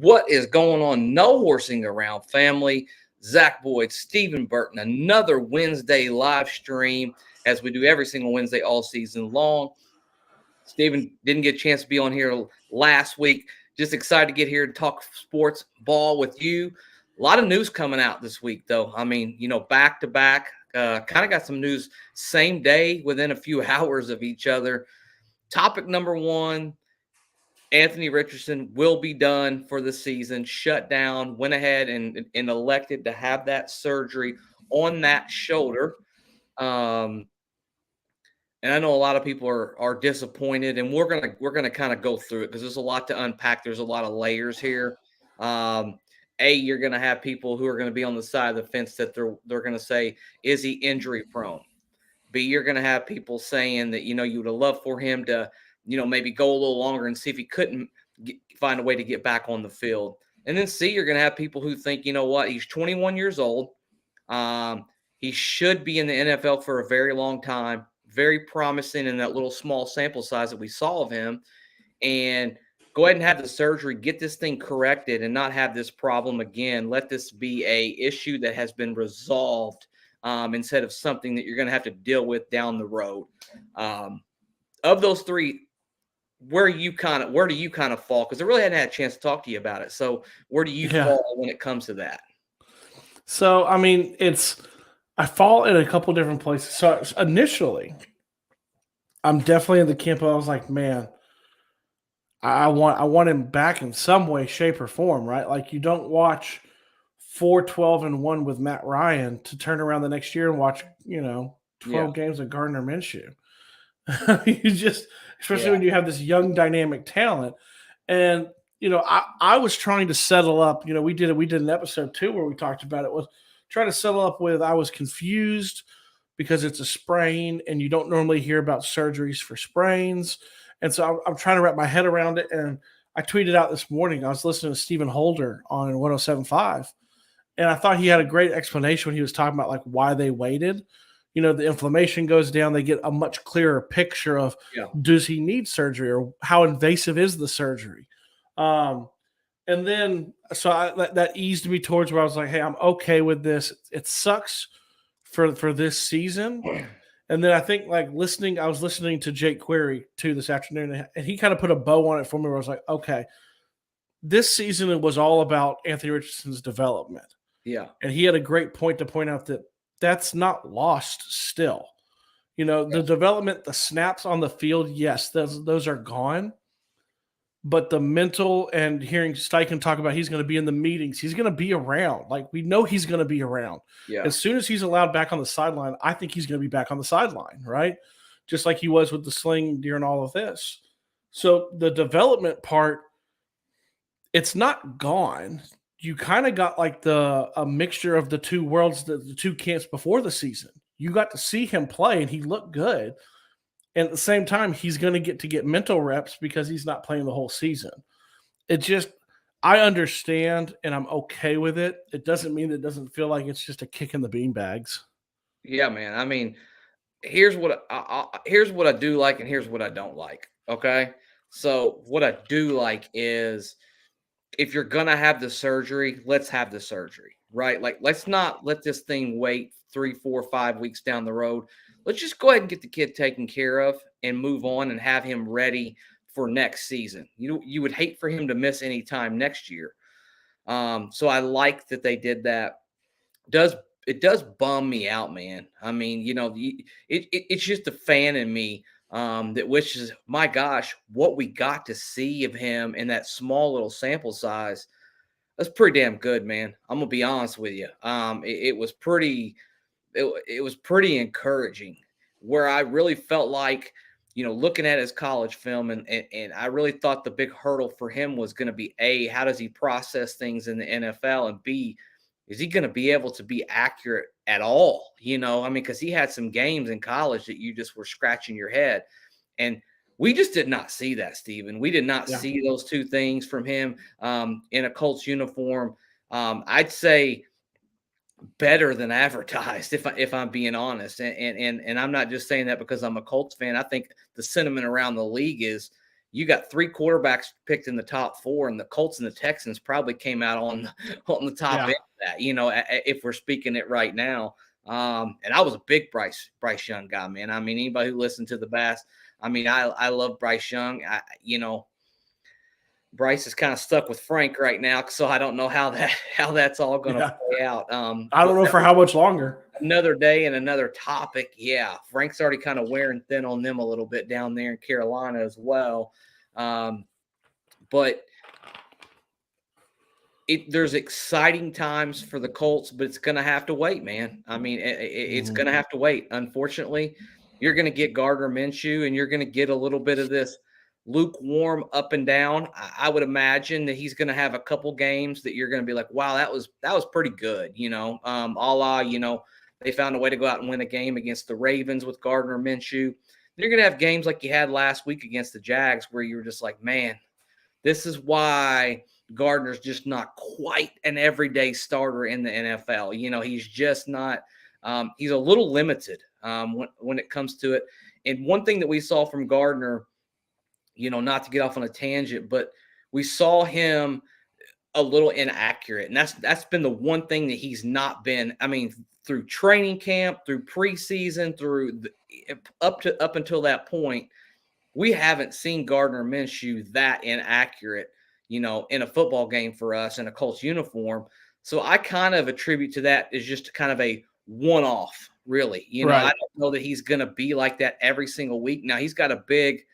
What is going on? No horsing around, family. Zach Boyd, Stephen Burton, another Wednesday live stream as we do every single Wednesday all season long. Stephen didn't get a chance to be on here last week. Just excited to get here and talk sports ball with you. A lot of news coming out this week, though. I mean, back to back. Kind of got some news same day within a few hours of each other. Topic number one. Anthony Richardson will be done for the season, shut down, went ahead and elected to have that surgery on that shoulder. And I know a lot of people are disappointed, and we're gonna kind of go through it because there's a lot to unpack. There's a lot of layers here. You're gonna have people who are gonna be on the side of the fence that they're gonna say, is he injury prone? B, you're gonna have people saying that you would have loved for him to maybe go a little longer and see if he couldn't find a way to get back on the field. And then C, you're going to have people who think, you know what, he's 21 years old. He should be in the NFL for a very long time, very promising in that little small sample size that we saw of him. And go ahead and have the surgery, get this thing corrected and not have this problem again. Let this be a issue that has been resolved instead of something that you're going to have to deal with down the road. Of those three, where do you kind of fall? Because I really hadn't had a chance to talk to you about it. So where do you fall when it comes to that? So, I mean, I fall in a couple different places. So initially, I'm definitely in the camp. I was like, man, I want him back in some way, shape, or form, right? Like you don't watch 4-12-1 with Matt Ryan to turn around the next year and watch, 12 games of Gardner Minshew. You just, especially when you have this young dynamic talent. And, I was trying to settle up, we did an episode too where we talked about it, was trying to settle up with, I was confused because it's a sprain and you don't normally hear about surgeries for sprains. And so I'm trying to wrap my head around it. And I tweeted out this morning, I was listening to Stephen Holder on 107.5, and I thought he had a great explanation when he was talking about like why they waited. The inflammation goes down. They get a much clearer picture of does he need surgery or how invasive is the surgery? And then so that eased me towards where I was like, hey, I'm okay with this. It sucks for this season. And then I think I was listening to Jake Query too this afternoon, and he kind of put a bow on it for me where I was like, okay, this season it was all about Anthony Richardson's development. Yeah. And he had a great point to point out that that's not lost still. The development, the snaps on the field, yes, those are gone. But the mental and hearing Steichen talk about he's going to be in the meetings, he's going to be around. Like we know he's going to be around. Yeah. As soon as he's allowed back on the sideline, I think he's going to be back on the sideline, right? Just like he was with the sling during all of this. So the development part, it's not gone. You kind of got like a mixture of the two worlds, the two camps before the season. You got to see him play and he looked good. And at the same time, he's going to get mental reps because he's not playing the whole season. I understand and I'm okay with it. It doesn't mean it doesn't feel like it's just a kick in the beanbags. Yeah, man. I mean, here's what I do like and here's what I don't like. Okay. So what I do like is if you're going to have the surgery, let's have the surgery, right? Like, let's not let this thing wait 3, 4, 5 weeks down the road. Let's just go ahead and get the kid taken care of and move on and have him ready for next season. You would hate for him to miss any time next year. So I like that they did that. It does bum me out, man. I mean, it's just a fan in me that wishes, my gosh, what we got to see of him in that small little sample size, that's pretty damn good, man. I'm gonna be honest with you. It was pretty encouraging, where I really felt like, looking at his college film and I really thought the big hurdle for him was going to be A, how does he process things in the NFL, and B, is he going to be able to be accurate at all? I mean, because he had some games in college that you just were scratching your head. And we just did not see that, Steven. We did not see those two things from him in a Colts uniform. I'd say better than advertised, if I'm being honest. And I'm not just saying that because I'm a Colts fan. I think the sentiment around the league is you got 3 quarterbacks picked in the top 4, and the Colts and the Texans probably came out on the top end of that, if we're speaking it right now. And I was a big Bryce Young guy, man. I mean, anybody who listened to the Bass, I mean, I love Bryce Young. Bryce is kind of stuck with Frank right now, so I don't know how that's all going to play out. I don't know for how much longer. Another day and another topic. Yeah, Frank's already kind of wearing thin on them a little bit down there in Carolina as well. But there's exciting times for the Colts, but it's going to have to wait, man. I mean, it's going to have to wait. Unfortunately, you're going to get Gardner Minshew, and you're going to get a little bit of this lukewarm up and down. I would imagine that he's going to have a couple games that you're going to be like, wow, that was pretty good. They found a way to go out and win a game against the Ravens with Gardner Minshew. You're going to have games like you had last week against the Jags where you were just like, man, this is why Gardner's just not quite an everyday starter in the NFL. He's just not he's a little limited when it comes to it. And one thing that we saw from Gardner, not to get off on a tangent, but we saw him a little inaccurate. And that's been the one thing that he's not been. I mean, through training camp, through preseason, up until that point, we haven't seen Gardner Minshew that inaccurate, in a football game for us in a Colts uniform. So I kind of attribute to that as just kind of a one-off, really. Right. I don't know that he's going to be like that every single week. Now he's got a big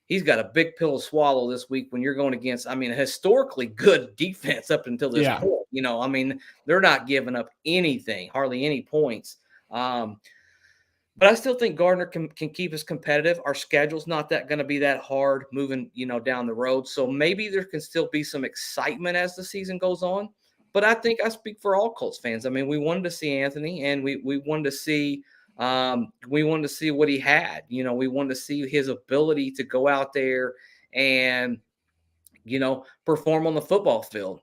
pill to swallow this week when you're going against, a historically good defense up until this point. They're not giving up anything, hardly any points. But I still think Gardner can keep us competitive. Our schedule's not going to be that hard moving, down the road. So maybe there can still be some excitement as the season goes on. But I think I speak for all Colts fans. I mean, we wanted to see Anthony, and we wanted to see what he had. We wanted to see his ability to go out there and, perform on the football field.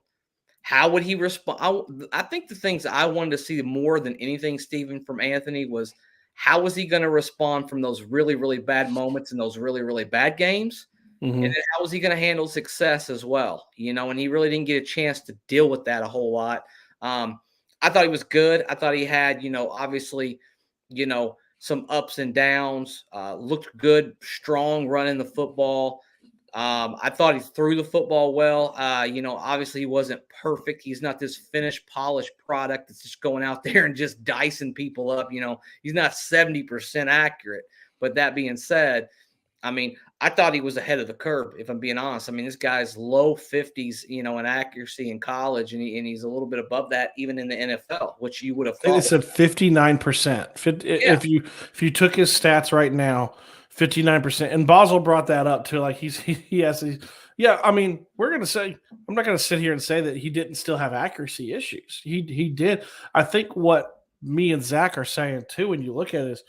How would he respond? I think the things I wanted to see more than anything, Stephen, from Anthony was how was he going to respond from those really, really bad moments and those really, really bad games? Mm-hmm. And then how was he going to handle success as well? And he really didn't get a chance to deal with that a whole lot. I thought he was good. I thought he had, obviously, some ups and downs, looked good, strong running the football. I thought he threw the football well. Obviously he wasn't perfect. He's not this finished, polished product that's just going out there and just dicing people up. He's not 70% accurate. But that being said, I thought he was ahead of the curve, if I'm being honest. this guy's low 50s, in accuracy in college, and he's a little bit above that even in the NFL, which you would have thought. It said 59%. If you took his stats right now, 59%. And Basel brought that up too. Like he has these. Yeah, we're gonna say, I'm not gonna sit here and say that he didn't still have accuracy issues. He did. I think what me and Zach are saying too, when you look at it, is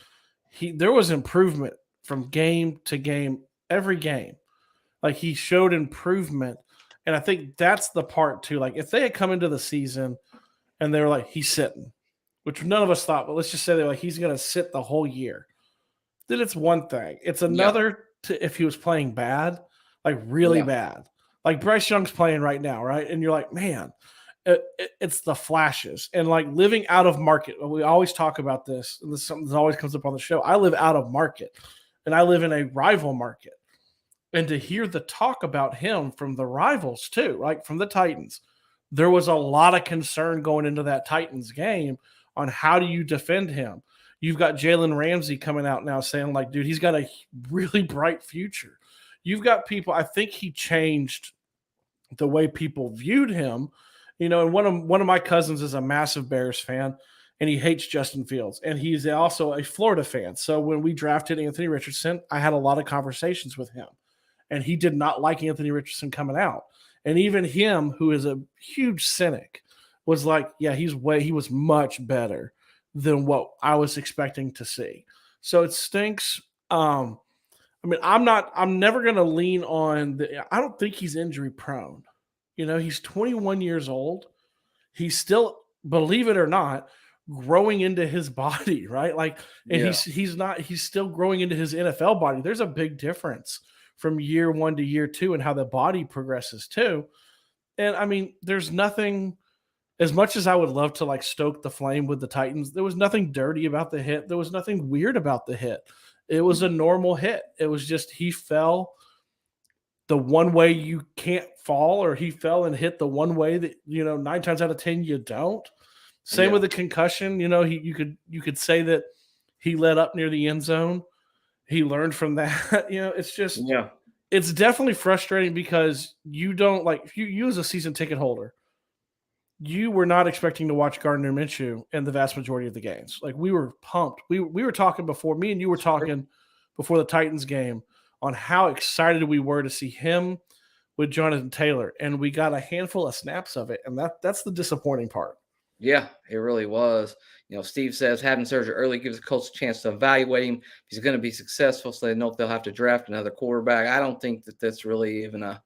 there was improvement from game to game, every game. Like he showed improvement. And I think that's the part too. Like if they had come into the season and they were like, he's sitting, which none of us thought, but let's just say they're like, he's going to sit the whole year. Then it's one thing. It's another if he was playing bad, like really bad. Like Bryce Young's playing right now, right? And you're like, man, it's the flashes. And like living out of market. We always talk about this, and this is something that always comes up on the show. I live out of market, and I live in a rival market. And to hear the talk about him from the rivals too, like from the Titans, there was a lot of concern going into that Titans game on how do you defend him. You've got Jalen Ramsey coming out now saying like, dude, he's got a really bright future. You've got people, I think he changed the way people viewed him, and one of my cousins is a massive Bears fan, and he hates Justin Fields, and he's also a Florida fan. So when we drafted Anthony Richardson, I had a lot of conversations with him, and he did not like Anthony Richardson coming out. And even him, who is a huge cynic, was like, yeah, he was much better than what I was expecting to see. So it stinks. I'm never going to lean on I don't think he's injury prone. He's 21 years old. He's still, believe it or not, growing into his body, right? Like, and he's still growing into his NFL body. There's a big difference from year one to year two and how the body progresses too. And I mean, there's nothing, as much as I would love to like stoke the flame with the Titans, there was nothing dirty about the hit. There was nothing weird about the hit. It was a normal hit. It was just he fell the one way you can't fall, or he fell and hit the one way that, 9 times out of 10 you don't. Same with the concussion. You could say that he let up near the end zone. He learned from that. It's just it's definitely frustrating because you don't like you as a season ticket holder, you were not expecting to watch Gardner Minshew in the vast majority of the games. Like, we were pumped. We were talking before, me and you were talking before the Titans game on how excited we were to see him with Jonathan Taylor, and we got a handful of snaps of it, and that's the disappointing part. Yeah, it really was. Steve says having surgery early gives the Colts a chance to evaluate him if he's going to be successful, so they know if they'll have to draft another quarterback. I don't think that that's really even a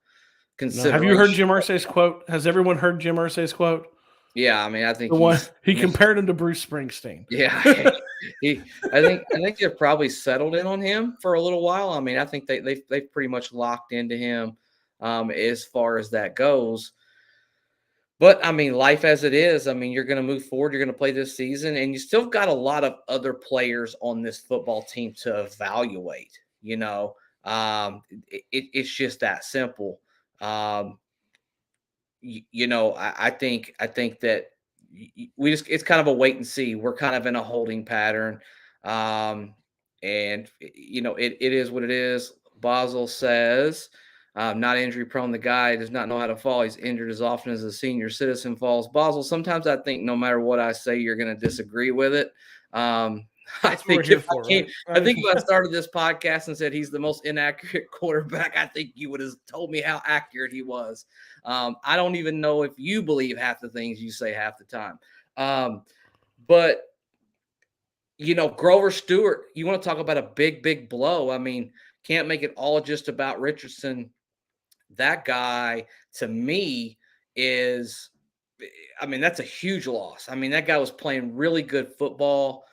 consideration. Have you heard Jim Irsay's quote? Has everyone heard Jim Irsay's quote? Yeah, I mean, I think he compared him to Bruce Springsteen. Yeah, I think they're probably settled in on him for a little while. I mean, I think they've pretty much locked into him as far as that goes. But I mean, life as it is. I mean, you're going to move forward. You're going to play this season, and you still got a lot of other players on this football team to evaluate. It's just that simple. I think that it's kind of a wait and see. We're kind of in a holding pattern. And it is what it is. Basel says, not injury prone. The guy does not know how to fall. He's injured as often as a senior citizen falls. Basel, sometimes I think no matter what I say, you're going to disagree with it. I think if I started this podcast and said he's the most inaccurate quarterback, I think you would have told me how accurate he was. I don't even know if you believe half the things you say half the time. But Grover Stewart, you want to talk about a big, big blow. I mean, can't make it all just about Richardson. That guy, to me, that's a huge loss. I mean, that guy was playing really good football.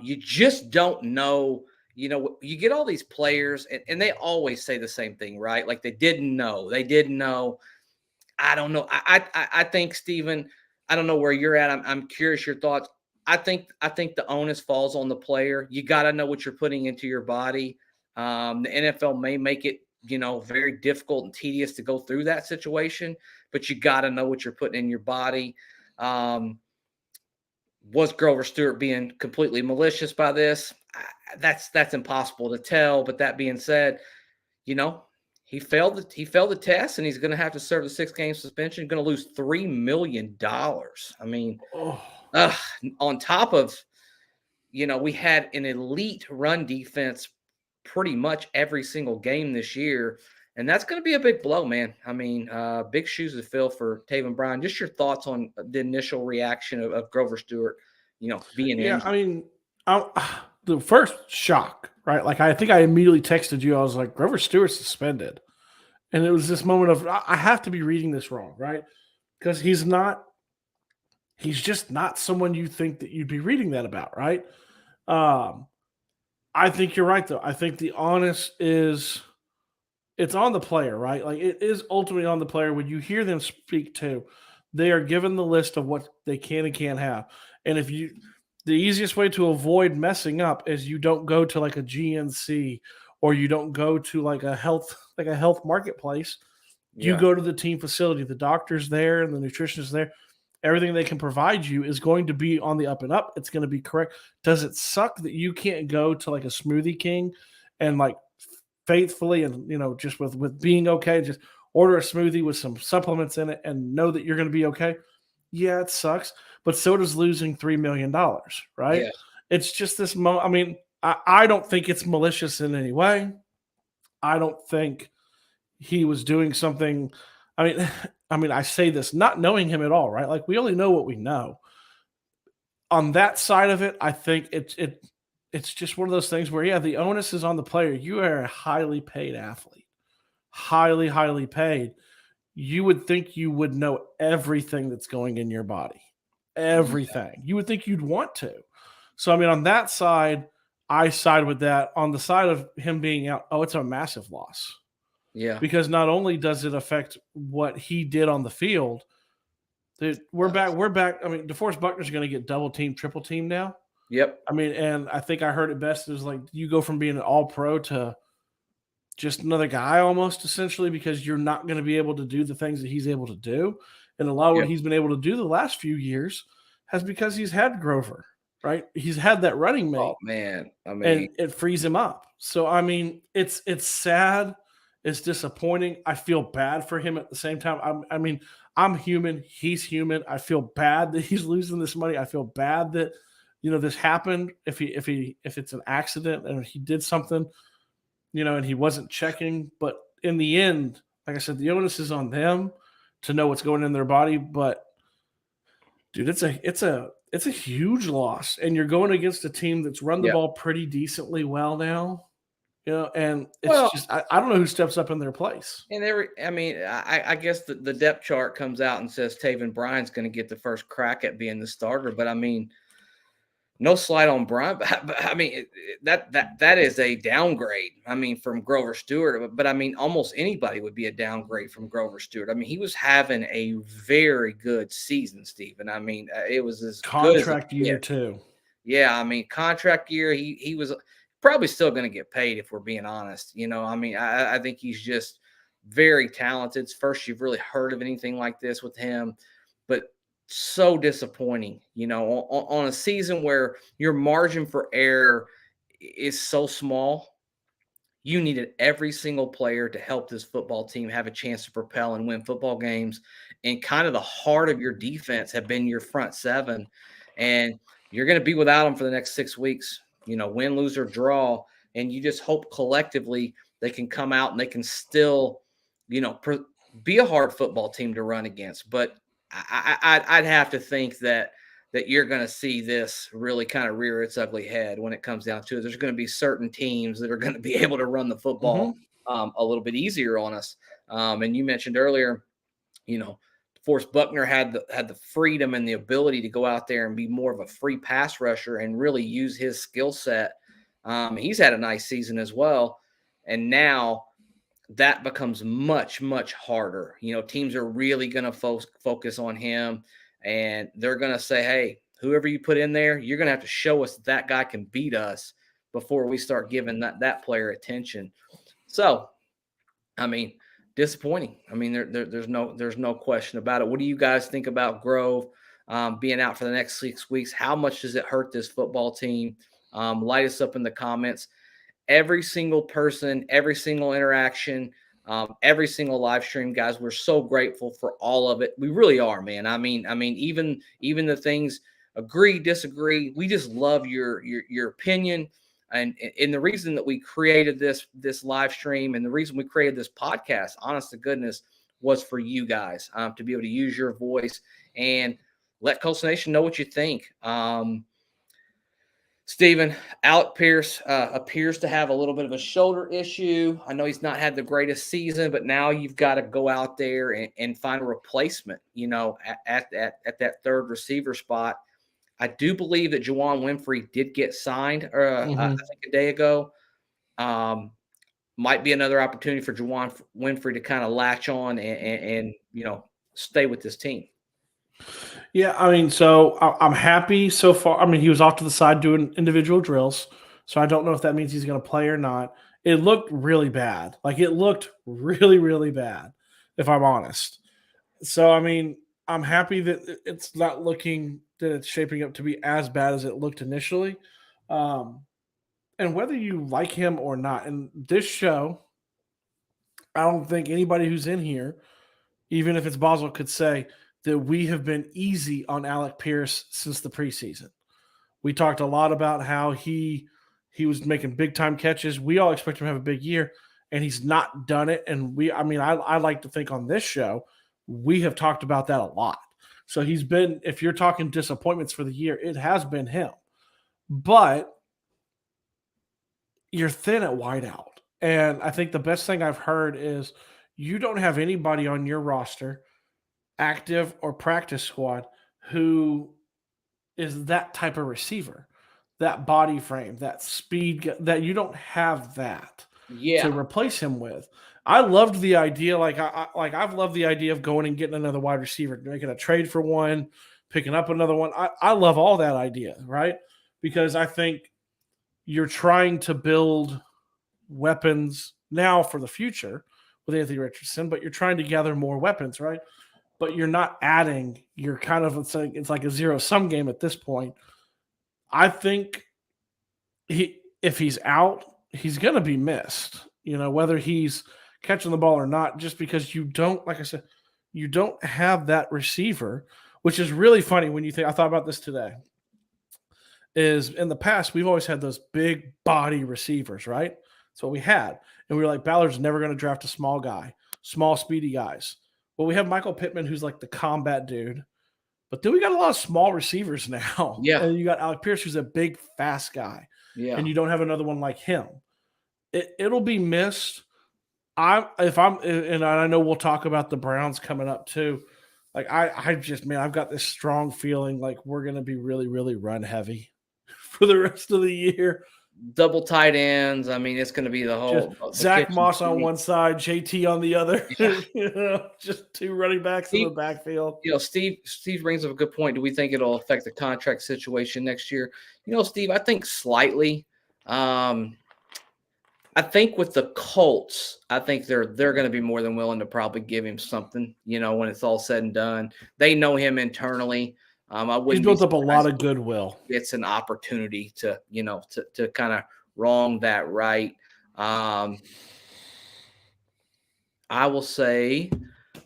You just don't know, you get all these players and they always say the same thing, right? Like they didn't know. I don't know. I think, Steven, I don't know where you're at. I'm curious your thoughts. I think the onus falls on the player. You got to know what you're putting into your body. The NFL may make it, very difficult and tedious to go through that situation, but you got to know what you're putting in your body. Was Grover Stewart being completely malicious by this? That's impossible to tell. But that being said, he failed the test, and he's going to have to serve the 6-game suspension. Going to lose $3 million. I mean, on top of, we had an elite run defense pretty much every single game this year. And that's going to be a big blow, man. I mean, big shoes to fill for Taven Bryan. Just your thoughts on the initial reaction of Grover Stewart, being injured. I mean, the first shock, right? Like, I think I immediately texted you. I was like, Grover Stewart suspended. And it was this moment of, I have to be reading this wrong, right? Because he's just not someone you think that you'd be reading that about, right? I think you're right, though. I think the onus is, it's on the player, right? Like, it is ultimately on the player. When you hear them speak too, they are given the list of what they can and can't have. And the easiest way to avoid messing up is you don't go to like a GNC, or you don't go to like a health marketplace. You go to the team facility. The doctor's there and the nutritionist there. Everything they can provide you is going to be on the up and up. It's going to be correct. Does it suck that you can't go to like a Smoothie King and like faithfully and, just with being okay, just order a smoothie with some supplements in it and know that you're going to be okay? Yeah, it sucks. But so does losing $3 million, right? Yeah. It's just this moment. I mean, I don't think it's malicious in any way. I don't think he was doing something. I mean, I say this not knowing him at all, right? Like, we only know what we know. On that side of it, I think it's just one of those things where, the onus is on the player. You are a highly paid athlete, highly, highly paid. You would think you would know everything that's going in your body, everything. Yeah. You would think you'd want to. So, I mean, on that side, I side with that. On the side of him being out, it's a massive loss. Yeah. because not only does it affect what he did on the field, we're back. We're back. I mean, DeForest Buckner's going to get double team, triple team now. Yep. I mean, and I think I heard it best is like you go from being an all pro to just another guy almost essentially because you're not going to be able to do the things that he's able to do. And a lot of what Yep. he's been able to do the last few years has because he's had Grover, right? He's had that running mate. Oh man. I And mean, it frees him up. So I mean, it's sad, it's disappointing. I feel bad for him at the same time. I mean, I'm human, he's human. I feel bad that he's losing this money. I feel bad that this happened. If it's an accident and he did something, and he wasn't checking. But in the end, like I said, the onus is on them to know what's going in their body. But dude, it's a huge loss, and you're going against a team that's run the yep. ball pretty decently well now. And it's Well, just I don't know who steps up in their place. and I guess the depth chart comes out and says Taven Bryan's going to get the first crack at being the starter. But I mean, no slight on Bryan, but I mean that is a downgrade. I mean, from Grover Stewart, but I mean almost anybody would be a downgrade from Grover Stewart. I mean, he was having a very good season, Stephen. I mean, it was as Contract good as year too. Yeah, I mean, contract year. He was probably still going to get paid if we're being honest. I mean, I think he's just very talented. It's first you've really heard of anything like this with him, but so disappointing, on a season where your margin for error is so small. You needed every single player to help this football team have a chance to propel and win football games. And kind of the heart of your defense have been your front seven. And you're going to be without them for the next 6 weeks, win, lose, or draw. And you just hope collectively they can come out and they can still, be a hard football team to run against. But I'd have to think that you're going to see this really kind of rear its ugly head when it comes down to it. There's going to be certain teams that are going to be able to run the football a little bit easier on us. And you mentioned earlier, DeForest Buckner had the freedom and the ability to go out there and be more of a free pass rusher and really use his skill set. He's had a nice season as well. And now that becomes much, much harder. Teams are really going to focus on him, and they're going to say, hey, whoever you put in there, you're going to have to show us that guy can beat us before we start giving that player attention. So, I mean, disappointing. I mean, there's no question about it. What do you guys think about Grove being out for the next 6 weeks? How much does it hurt this football team? Light us up in the comments. Every single person, every single interaction, every single live stream, guys, we're so grateful for all of it. We really are, man. I mean, even the things agree, disagree. We just love your opinion. And the reason that we created this live stream and the reason we created this podcast, honest to goodness, was for you guys to be able to use your voice and let Coastal Nation know what you think. Stephen, Alec Pierce appears to have a little bit of a shoulder issue. I know he's not had the greatest season, but now you've got to go out there and find a replacement, at that third receiver spot. I do believe that Juwan Winfrey did get signed, I think a day ago. Might be another opportunity for Juwan Winfrey to kind of latch on and stay with this team. Yeah, I mean, so I'm happy so far. I mean, he was off to the side doing individual drills, so I don't know if that means he's going to play or not. It looked really bad. Like, it looked really, really bad, if I'm honest. So, I mean, I'm happy that it's not looking that it's shaping up to be as bad as it looked initially. And whether you like him or not, in this show, I don't think anybody who's in here, even if it's Boswell, could say that we have been easy on Alec Pierce since the preseason. We talked a lot about how he was making big time catches. We all expect him to have a big year, and he's not done it. And I like to think on this show, we have talked about that a lot. So he's been, if you're talking disappointments for the year, it has been him. But you're thin at wideout. And I think the best thing I've heard is you don't have anybody on your roster, active or practice squad, who is that type of receiver, that body frame, that speed, that you don't have that to replace him with. I loved the idea. I've loved the idea of going and getting another wide receiver, making a trade for one, picking up another one. I love all that idea, right? Because I think you're trying to build weapons now for the future with Anthony Richardson, but you're trying to gather more weapons, right? But you're not adding. You're kind of it's like a zero sum game at this point. I think if he's out, he's going to be missed. Whether he's catching the ball or not, just because you don't, like I said, you don't have that receiver, which is really funny when you think. I thought about this today. Is in the past we've always had those big body receivers, right? That's what we had, and we were like, Ballard's never going to draft a small guy, small speedy guys. Well, we have Michael Pittman, who's like the combat dude, but then we got a lot of small receivers now. Yeah. And you got Alec Pierce, who's a big, fast guy. Yeah. And you don't have another one like him. It'll be missed. And I know we'll talk about the Browns coming up too. Like I've got this strong feeling like we're going to be really, really run heavy for the rest of the year. Double tight ends. I mean, it's going to be the whole Zach Moss on one side, JT on the other. Yeah. Just two running backs in the backfield. Steve brings up a good point. Do we think it'll affect the contract situation next year? Steve, I think slightly. I think with the Colts, I think they're going to be more than willing to probably give him something. When it's all said and done, they know him internally. He's built up a lot of goodwill. It's an opportunity to kind of wrong that right. I will say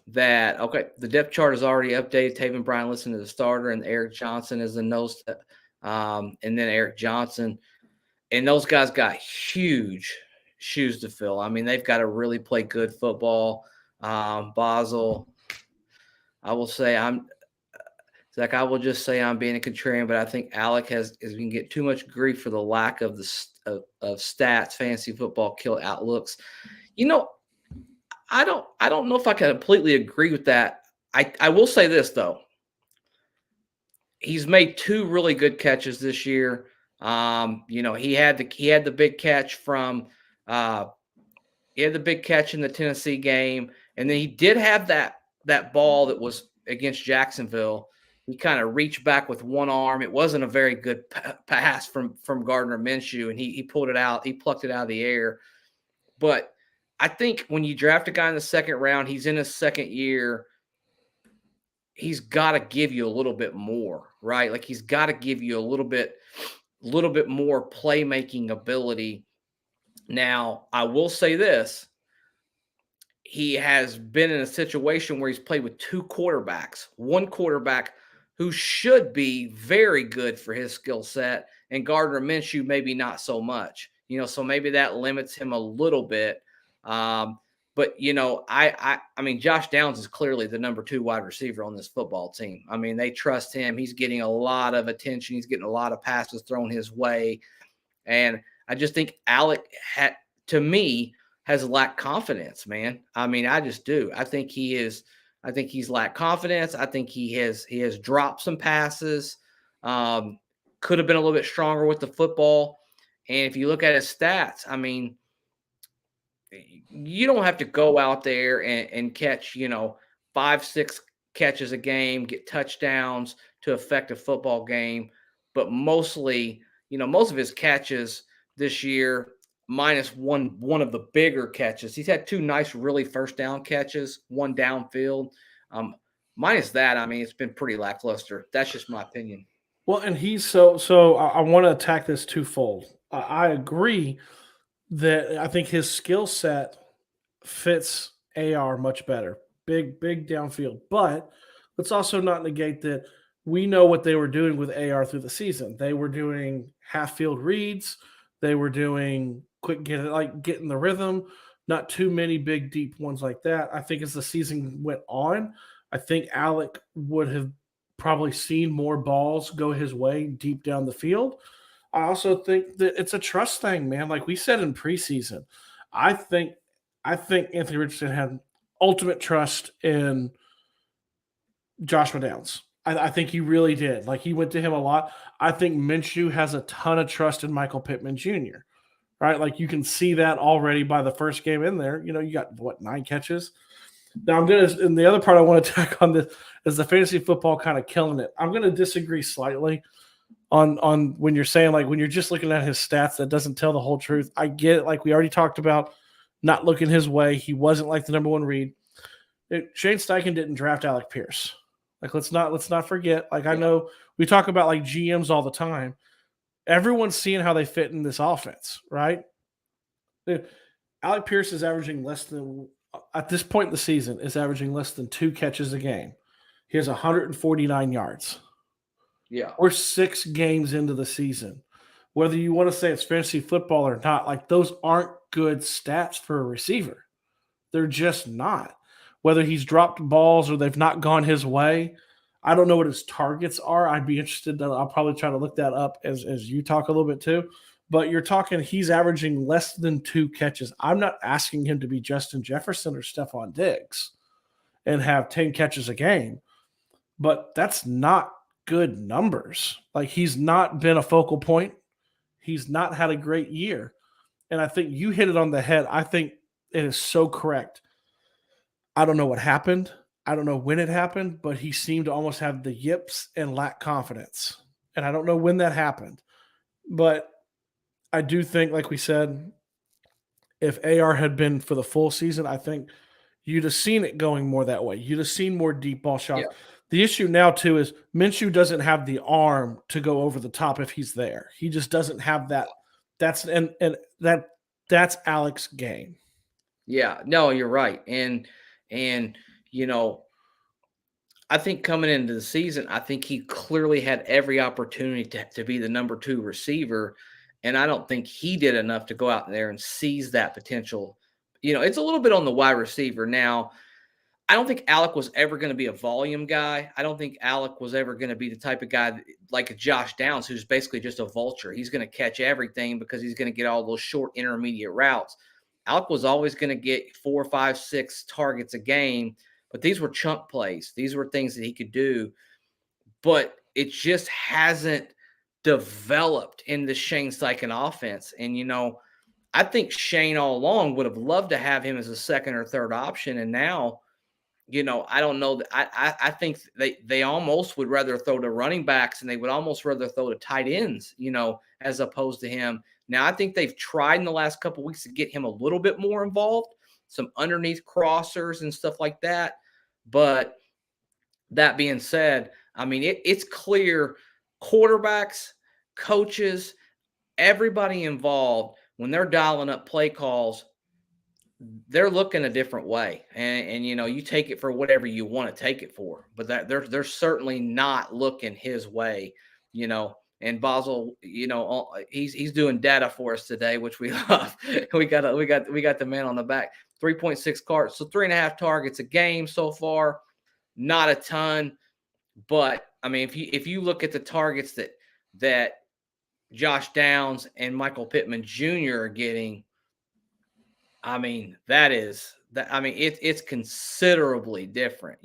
that, okay, the depth chart is already updated. Taven Bryan listed as the starter, and Eric Johnson is the nose. And then Eric Johnson. And those guys got huge shoes to fill. I mean, they've got to really play good football. Basel, I will say Zach, I will just say I'm being a contrarian, but I think Alec is going to get too much grief for the lack of of stats, fantasy football kill outlooks. I don't know if I can completely agree with that. I will say this though. He's made two really good catches this year. He had the big catch from he had the big catch in the Tennessee game, and then he did have that ball that was against Jacksonville. He kind of reached back with one arm. It wasn't a very good pass from Gardner Minshew, and he pulled it out. He plucked it out of the air. But I think when you draft a guy in the second round, he's in his second year. He's got to give you a little bit more, right? Like he's got to give you a little bit more playmaking ability. Now, I will say this. He has been in a situation where he's played with two quarterbacks, one quarterback who should be very good for his skill set, and Gardner Minshew maybe not so much. So maybe that limits him a little bit. But I mean, Josh Downs is clearly the number 2 wide receiver on this football team. I mean, they trust him. He's getting a lot of attention. He's getting a lot of passes thrown his way. And I just think Alec, to me, has lacked confidence, man. I mean, I just do. I think he's lacked confidence. I think he has dropped some passes. Could have been a little bit stronger with the football. And if you look at his stats, I mean, you don't have to go out there and catch, 5-6 catches a game, get touchdowns to affect a football game. But mostly, most of his catches this year, minus one of the bigger catches. He's had 2 nice, really first down catches, 1 downfield. Minus that, I mean, it's been pretty lackluster. That's just my opinion. Well, and he's so I want to attack this twofold. I agree that I think his skill set fits AR much better. Big downfield. But let's also not negate that we know what they were doing with AR through the season. They were doing half field reads. They were doing getting the rhythm, not too many big, deep ones like that. I think as the season went on, I think Alec would have probably seen more balls go his way deep down the field. I also think that it's a trust thing, man. Like we said in preseason, I think Anthony Richardson had ultimate trust in Josh Downs. I think he really did. Like he went to him a lot. I think Minshew has a ton of trust in Michael Pittman Jr., right? Like you can see that already by the first game in there. You got 9 catches. Now and the other part I want to tack on this is the fantasy football kind of killing it. I'm gonna disagree slightly on when you're saying, like, when you're just looking at his stats, that doesn't tell the whole truth. I get it, like we already talked about, not looking his way. He wasn't like the number one read. Shane Steichen didn't draft Alec Pierce. Like let's not forget. Like I know we talk about like GMs all the time. Everyone's seeing how they fit in this offense, right? Alec Pierce is averaging less than, at this point in the season, is averaging less than 2 catches a game. He has 149 yards. Yeah. We're 6 games into the season. Whether you want to say it's fantasy football or not, like those aren't good stats for a receiver. They're just not. Whether he's dropped balls or they've not gone his way, I don't know what his targets are. I'd be interested. I'll probably try to look that up as you talk a little bit too. But you're talking he's averaging less than 2 catches. I'm not asking him to be Justin Jefferson or Stephon Diggs and have 10 catches a game, but that's not good numbers. Like he's not been a focal point. He's not had a great year. And I think you hit it on the head. I think it is so correct. I don't know what happened. I don't know when it happened, but he seemed to almost have the yips and lack confidence. And I don't know when that happened. But I do think, like we said, if AR had been for the full season, I think you'd have seen it going more that way. You'd have seen more deep ball shots. Yeah. The issue now, too, is Minshew doesn't have the arm to go over the top if he's there. He just doesn't have that. That's Alec's game. Yeah, no, you're right. And I think coming into the season, I think he clearly had every opportunity to be the number 2 receiver. And I don't think he did enough to go out there and seize that potential. It's a little bit on the wide receiver. Now, I don't think Alec was ever going to be a volume guy. I don't think Alec was ever going to be the type of guy like a Josh Downs, who's basically just a vulture. He's going to catch everything because he's going to get all those short intermediate routes. Alec was always going to get 4, 5, 6 targets a game, but these were chunk plays. These were things that he could do, but it just hasn't developed in the Shane Steichen offense. And, I think Shane all along would have loved to have him as a second or third option. And now, I don't know that I think they almost would rather throw to running backs, and they would almost rather throw to tight ends, as opposed to him. Now, I think they've tried in the last couple of weeks to get him a little bit more involved, some underneath crossers and stuff like that. But that being said, I mean, it's clear quarterbacks, coaches, everybody involved, when they're dialing up play calls, they're looking a different way. And you take it for whatever you want to take it for. But that they're certainly not looking his way, And Basel, he's doing data for us today, which we love. we got the man on the back. 3.6 cards, so 3.5 targets a game so far. Not a ton, but I mean, if you look at the targets that Josh Downs and Michael Pittman Jr. are getting, I mean, it's considerably different,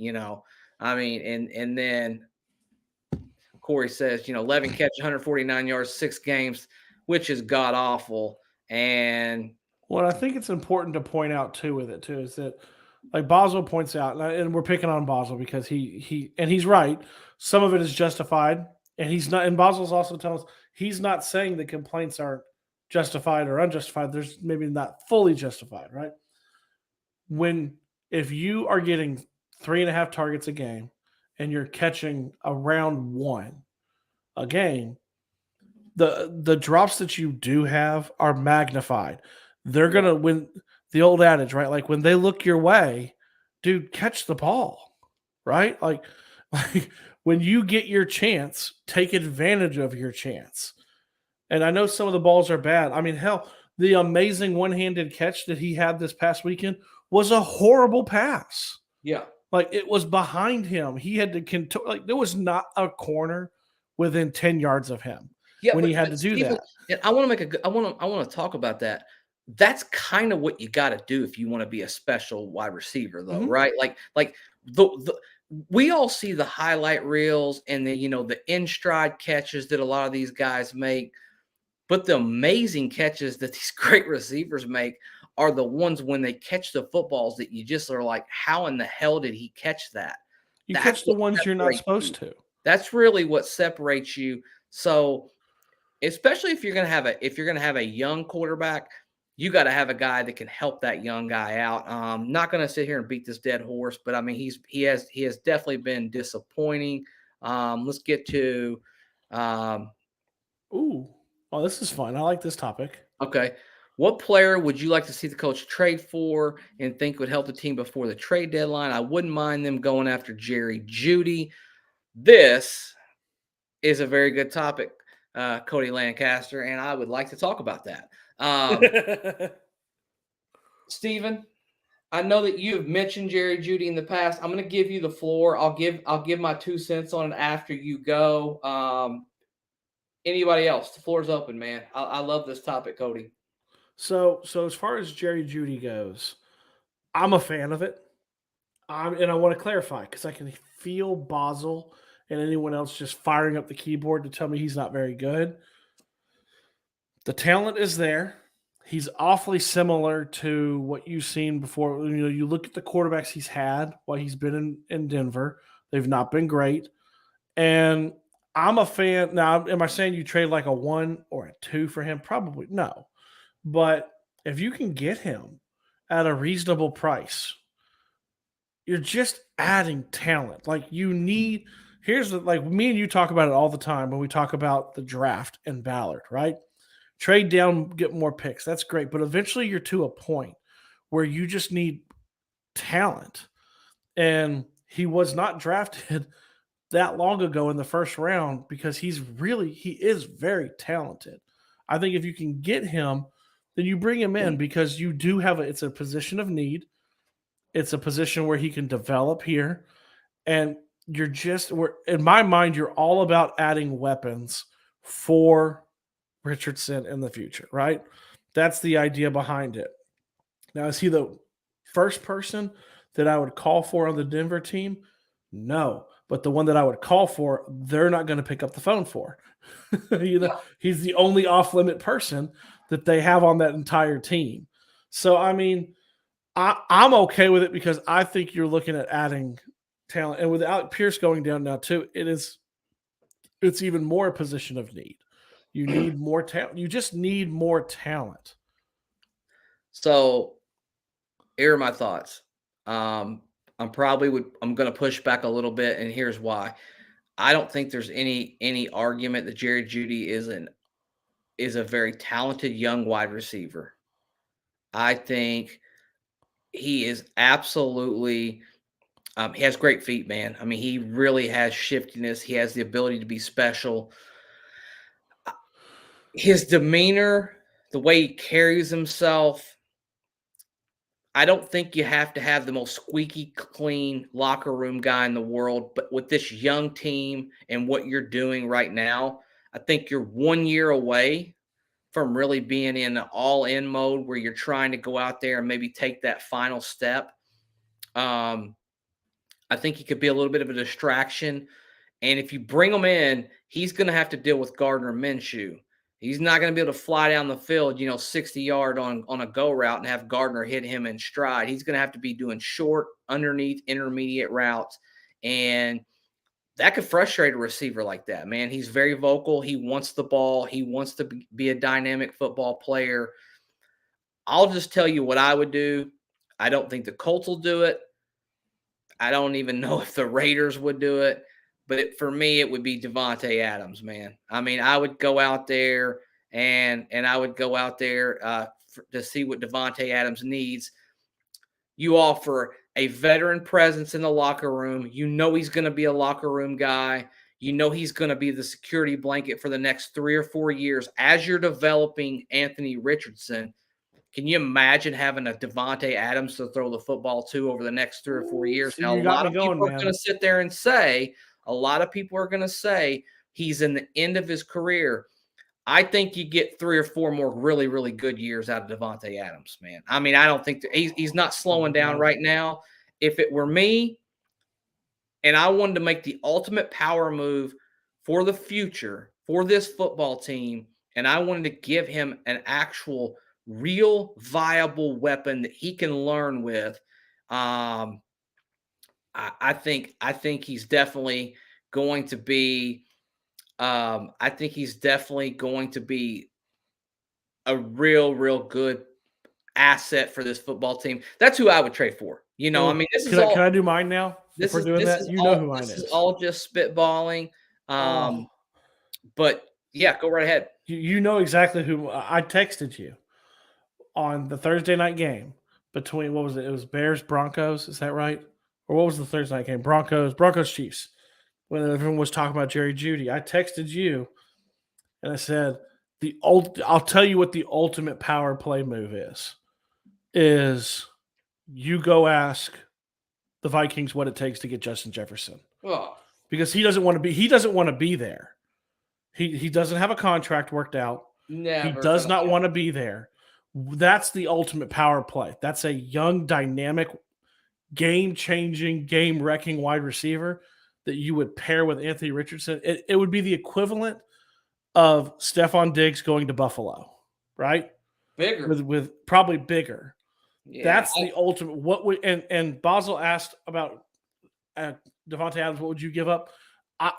I mean, and then Corey says, 11 catches, 149 yards, 6 games, which is god awful. And what I think it's important to point out too with it too is that, like Boswell points out, and we're picking on Boswell because he's right. Some of it is justified, and he's not. And Boswell's also telling us he's not saying the complaints aren't justified or unjustified. There's maybe not fully justified, right? If you are getting 3.5 targets a game and you're catching around 1 a game, the drops that you do have are magnified. They're gonna win. The old adage, right? Like when they look your way, dude, catch the ball, right? Like when you get your chance, take advantage of your chance. And I know some of the balls are bad. I mean, hell, the amazing one-handed catch that he had this past weekend was a horrible pass. Yeah. Like it was behind him. He had to there was not a corner within 10 yards of him when he had to do that. I want to talk about that. That's kind of what you got to do if you want to be a special wide receiver, though, right? Like we all see the highlight reels and the in stride catches that a lot of these guys make. But the amazing catches that these great receivers make are the ones when they catch the footballs that you just are like, how in the hell did he catch that? You That's catch the what ones you're not separates supposed you. to. That's really what separates you. So, especially if you're going to have a young quarterback, you got to have a guy that can help that young guy out. Not going to sit here and beat this dead horse, but I mean he has definitely been disappointing. Let's get to Ooh. Oh, this is fun. I like this topic. okay. What player would you like to see the coach trade for and think would help the team before the trade deadline? I wouldn't mind them going after Jerry Jeudy. This is a very good topic, Cody Lancaster, and I would like to talk about that. Stephen, I know that you've mentioned Jerry Jeudy in the past. I'm going to give you the floor. I'll give my 2 cents on it after you go. Anybody else? The floor's open, man. I love this topic, Cody. So as far as Jerry Judy goes, I'm a fan of it. And I want to clarify because I can feel Basel and anyone else just firing up the keyboard to tell me he's not very good. The talent is there. He's awfully similar to what you've seen before. You look at the quarterbacks he's had while he's been in Denver. They've not been great. And I'm a fan. Now, am I saying you trade like a 1 or a 2 for him? Probably no. But if you can get him at a reasonable price, you're just adding talent. Like here's like me and you talk about it all the time when we talk about the draft and Ballard, right? Trade down, get more picks. That's great. But eventually you're to a point where you just need talent. And he was not drafted that long ago in the first round because he is very talented. I think if you can get him, then you bring him in because you do have it's a position of need. It's a position where he can develop here. And in my mind, you're all about adding weapons for Richardson in the future, right? That's the idea behind it. Now, is he the first person that I would call for on the Denver team? No. But the one that I would call for, they're not going to pick up the phone for. He's the only off-limit person that they have on that entire team. So, I mean, I'm okay with it because I think you're looking at adding talent. And with Alec Pierce going down now, too, it's even more a position of need. You need more talent. You just need more talent. So here are my thoughts. I'm going to push back a little bit, and here's why. I don't think there's any argument that Jerry Jeudy is a very talented young wide receiver. I think he is absolutely he has great feet, man. I mean, he really has shiftiness. He has the ability to be special. His demeanor, the way he carries himself, I don't think you have to have the most squeaky clean locker room guy in the world, but with this young team and what you're doing right now, I think you're 1 year away from really being in an all-in mode where you're trying to go out there and maybe take that final step. I think he could be a little bit of a distraction. And if you bring him in, he's going to have to deal with Gardner Minshew. He's not going to be able to fly down the field, 60 yard on a go route and have Gardner hit him in stride. He's going to have to be doing short, underneath, intermediate routes. And that could frustrate a receiver like that, man. He's very vocal. He wants the ball. He wants to be a dynamic football player. I'll just tell you what I would do. I don't think the Colts will do it. I don't even know if the Raiders would do it. But for me, it would be Davante Adams, man. I mean, I would go out there and I would go out there to see what Davante Adams needs. You offer a veteran presence in the locker room. You know he's going to be a locker room guy. You know he's going to be the security blanket for the next 3 or 4 years as you're developing Anthony Richardson. Can you imagine having a Davante Adams to throw the football to over the next 3 or 4 years? See, Now, you a got lot me of going, people are man. going to sit there and say, he's in the end of his career. I think you get 3 or 4 more really, really good years out of Davante Adams, man. I mean, I don't think he's not slowing down right now. If it were me and I wanted to make the ultimate power move for the future for this football team, and I wanted to give him an actual, real, viable weapon that he can learn with. Um, I think he's definitely going to be. I think he's definitely going to be a real good asset for this football team. That's who I would trade for. I Oh, mean, this is can I all. can I do mine now? If This we're is doing this that, is you know all. who mine This is is. all just spitballing. Oh, Um, but yeah, go right ahead. you know exactly who I texted you on the Thursday night game between what was it? It was Bears Broncos. Is that right? Or what was the Thursday night game? Broncos Chiefs. When everyone was talking about Jerry Jeudy, I texted you and I said I'll tell you what the ultimate power play move is you go ask the Vikings what it takes to get Justin Jefferson Oh, because he doesn't want to be there. He doesn't have a contract worked out. He never does gonna not want to happen. be there. That's the ultimate power play. That's a young, dynamic, game-changing, game-wrecking wide receiver that you would pair with Anthony Richardson. It would be the equivalent of Stephon Diggs going to Buffalo, right? Bigger. With probably bigger. Yeah. That's the ultimate. What would and Basel asked about Devontae Adams. What would you give up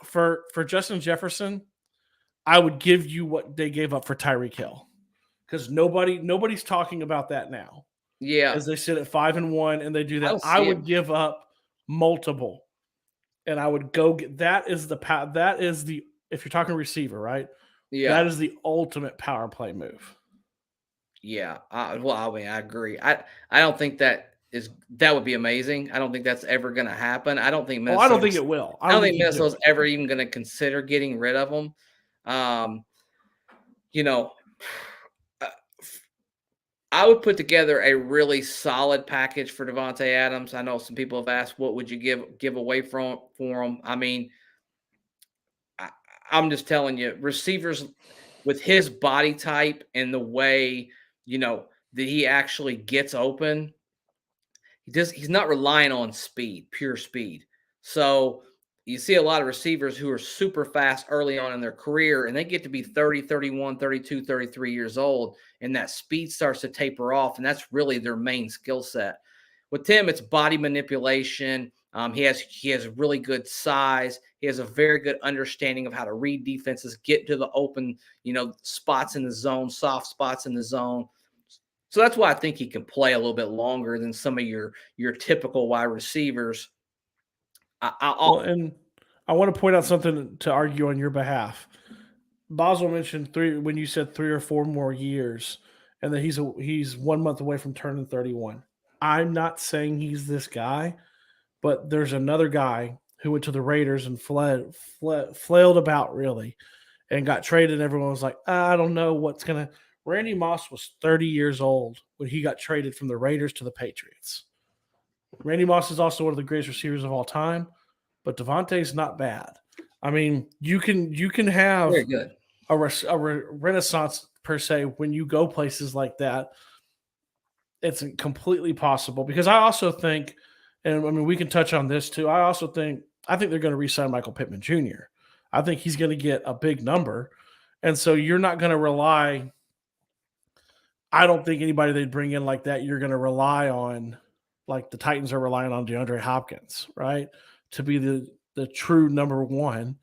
for Justin Jefferson? I would give you what they gave up for Tyreek Hill because nobody's talking about that now. Yeah. As they sit at 5-1 and they do I that, don't I see would it. give up multiple, and I would go get that is the if you're talking receiver, right? Yeah. That is the ultimate power play move. Yeah. Well, I mean, I agree. I don't think that would be amazing. I don't think that's ever going to happen. I don't think Oh, I don't Minnesota's think it will. I I don't don't think think he'd do Minnesota's it. ever even going to consider getting rid of him. Um, you know, uh, I would put together a really solid package for Devontae Adams. I know some people have asked, what would you give away for him? I mean, I, I'm just telling you, receivers with his body type and the way that he actually gets open, he's not relying on speed, pure speed. So you see a lot of receivers who are super fast early on in their career and they get to be 30, 31, 32, 33 years old and that speed starts to taper off and that's really their main skill set. With Tim, it's body manipulation. He has really good size. He has a very good understanding of how to read defenses, get to the open, spots in the zone, soft spots in the zone. So that's why I think he can play a little bit longer than some of your typical wide receivers. Well, and I want to point out something to argue on your behalf. Boswell mentioned three when you said 3 or 4 more years, and that he's 1 month away from turning 31. I'm not saying he's this guy, but there's another guy who went to the Raiders and flailed about really, and got traded. And everyone was like, I don't know what's gonna. Randy Moss was 30 years old when he got traded from the Raiders to the Patriots. Randy Moss is also one of the greatest receivers of all time, but Devontae's not bad. I mean, you can have very good. a renaissance per se when you go places like that. It's completely possible because I also think, and I mean we can touch on this too. I think they're going to re-sign Michael Pittman Jr. I think he's going to get a big number, and so you're not going to rely. I don't think anybody they'd bring in like that. You're going to rely on, like the Titans are relying on DeAndre Hopkins, right, to be the true number one.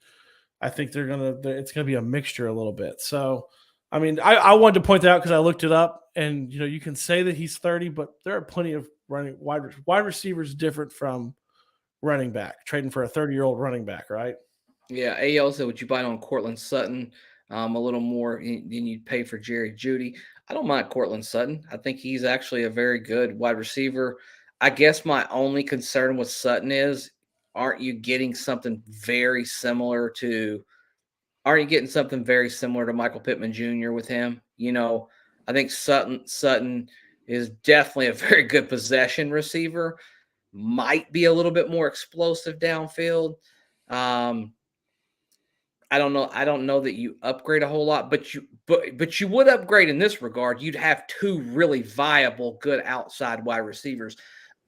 I think it's gonna be a mixture a little bit. So, I mean, I wanted to point that out because I looked it up, and you can say that he's 30, but there are plenty of running wide receivers different from running back, trading for a 30-year-old running back, right? Yeah, AL said, would you buy on Cortland Sutton a little more than you'd pay for Jerry Judy? I don't mind Cortland Sutton. I think he's actually a very good wide receiver. I guess my only concern with Sutton is, aren't you getting something very similar to Are you getting something very similar to Michael Pittman Jr. with him? I think Sutton is definitely a very good possession receiver. Might be a little bit more explosive downfield. Um, I don't know. I don't know that you upgrade a whole lot, but you would upgrade in this regard. You'd have two really viable, good outside wide receivers.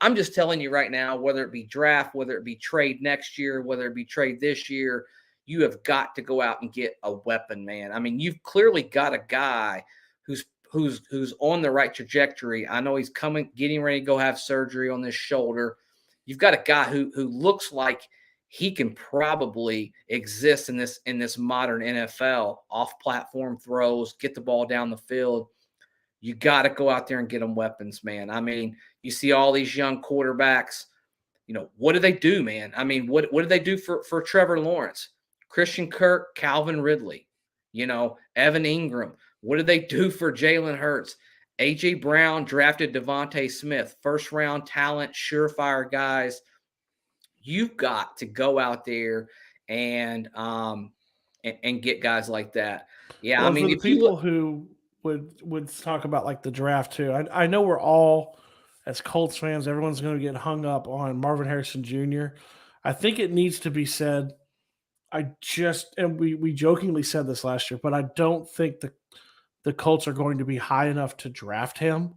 I'm just telling you right now, whether it be draft, whether it be trade next year, whether it be trade this year, you have got to go out and get a weapon, man. I mean, you've clearly got a guy who's on the right trajectory. I know he's getting ready to go have surgery on this shoulder. You've got a guy who looks like he can probably exist in this modern NFL. Off-platform throws, get the ball down the field. You got to go out there and get them weapons, man. I mean, you see all these young quarterbacks. What do they do, man? I mean, what did they do for Trevor Lawrence, Christian Kirk, Calvin Ridley, Evan Ingram? What did they do for Jalen Hurts? A.J. Brown drafted Devontae Smith, first-round talent, surefire guys. You've got to go out there and get guys like that. Yeah, Well, I mean, for the if you people look, who would talk about like the draft too, I know we're all as Colts fans, everyone's going to get hung up on Marvin Harrison Jr. I think it needs to be said. And we jokingly said this last year, but I don't think the Colts are going to be high enough to draft him.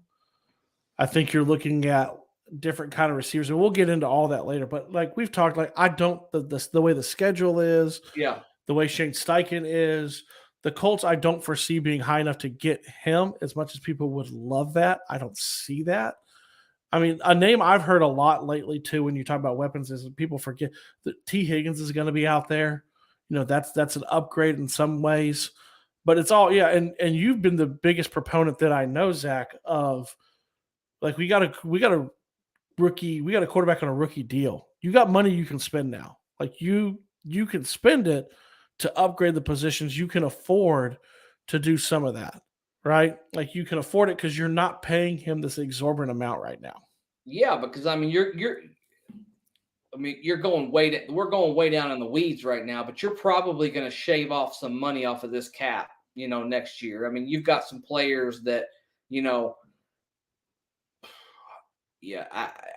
I think you're looking at different kind of receivers, and we'll get into all that later. But like we've talked, like I don't the way the schedule is, yeah, the way Shane Steichen is, the Colts I don't foresee being high enough to get him as much as people would love that. I don't see that. I mean, a name I've heard a lot lately too when you talk about weapons is people forget that T. Higgins is going to be out there. That's an upgrade in some ways, but it's all and you've been the biggest proponent that I know, Zach, of like we got a quarterback on a rookie deal. You got money you can spend now. Like you can spend it to upgrade the positions. You can afford to do some of that, right? Like you can afford it because you're not paying him this exorbitant amount right now. yeah, because I mean, we're going way down in the weeds right now, but you're probably going to shave off some money off of this cap, next year. I mean, you've got some players that, yeah,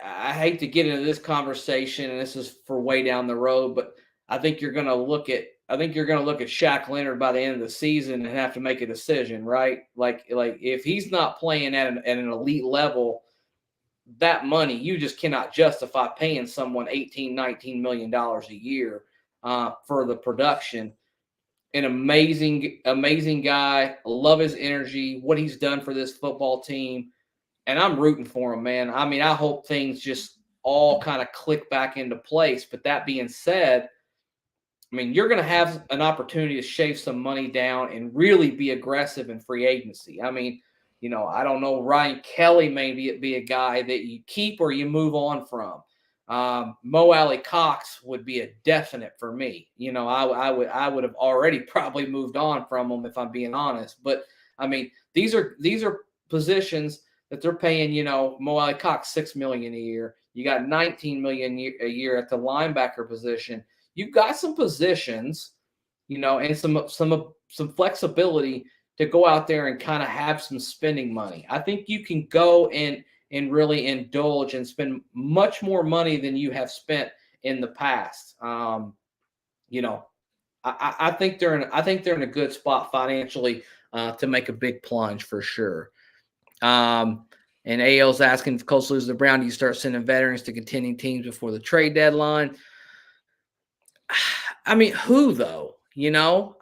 I hate to get into this conversation, and this is for way down the road, but I think you're going to look at Shaq Leonard by the end of the season and have to make a decision, right? Like if he's not playing at an elite level, that money, you just cannot justify paying someone $18-19 million a year for the production. An amazing guy. Love his energy, what he's done for this football team. And I'm rooting for him, man. I mean, I hope things just all kind of click back into place. But that being said, I mean, you're going to have an opportunity to shave some money down and really be aggressive in free agency. I mean, I don't know. Ryan Kelly may be a guy that you keep or you move on from. Mo Alley Cox would be a definite for me. I would have already probably moved on from him if I'm being honest. But I mean, these are positions that they're paying. Mo Alley Cox $6 million a year. You got $19 million a year at the linebacker position. You've got some positions, and some flexibility to go out there and kind of have some spending money. I think you can go and really indulge and spend much more money than you have spent in the past. I think they're in a good spot financially to make a big plunge for sure. And AL's asking if Colts lose the Brown, do you start sending veterans to contending teams before the trade deadline? I mean, who though?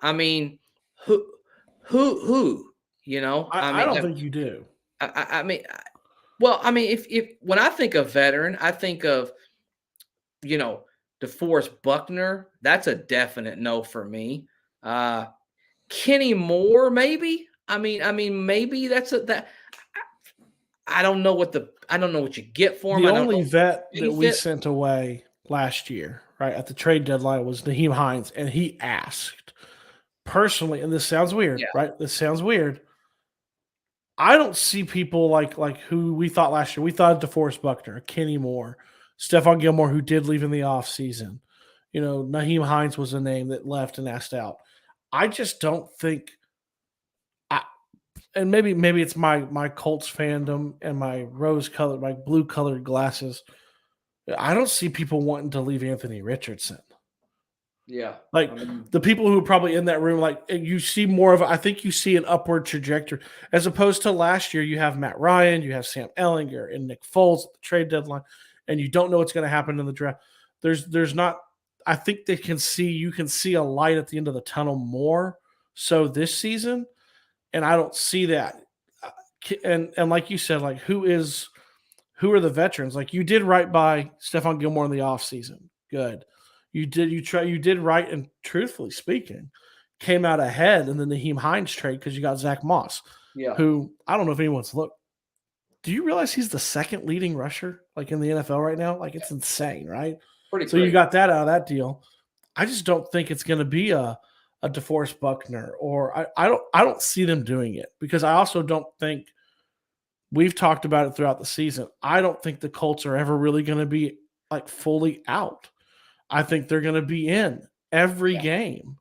I mean, who? I don't think you do. I mean, well, I mean, if when I think of veteran, I think of DeForest Buckner. That's a definite no for me. Kenny Moore, maybe. I mean, maybe that. I don't know what you get for him. The only vet that we sent away last year, right at the trade deadline, was Nyheim Hines, and he asked personally, and this sounds weird, right? This sounds weird. I don't see people like who we thought last year. We thought DeForest Buckner, Kenny Moore, Stephon Gilmore, who did leave in the offseason. Nyheim Hines was a name that left and asked out. I just don't think and maybe it's my Colts fandom and my my blue colored glasses. I don't see people wanting to leave Anthony Richardson. Yeah. Like the people who are probably in that room, like you see more of, I think you see an upward trajectory as opposed to last year. You have Matt Ryan, you have Sam Ehlinger and Nick Foles at the trade deadline, and you don't know what's going to happen in the draft. There's not, I think you can see a light at the end of the tunnel more so this season, and I don't see that. And like you said, like who are the veterans? Like you did right by Stephon Gilmore in the offseason. Good. You did right, and truthfully speaking, came out ahead in the Naheem Hines trade because you got Zach Moss, Yeah. who I don't know if anyone's looked. Do you realize he's the second leading rusher like in the NFL right now? Like it's insane, right? Pretty So you crazy. got that out of that deal. I just don't think it's going to be a DeForest Buckner, or I don't see them doing it, because I also don't think we've talked about it throughout the season. I don't think the Colts are ever really going to be like fully out. I think they're going to be in every game.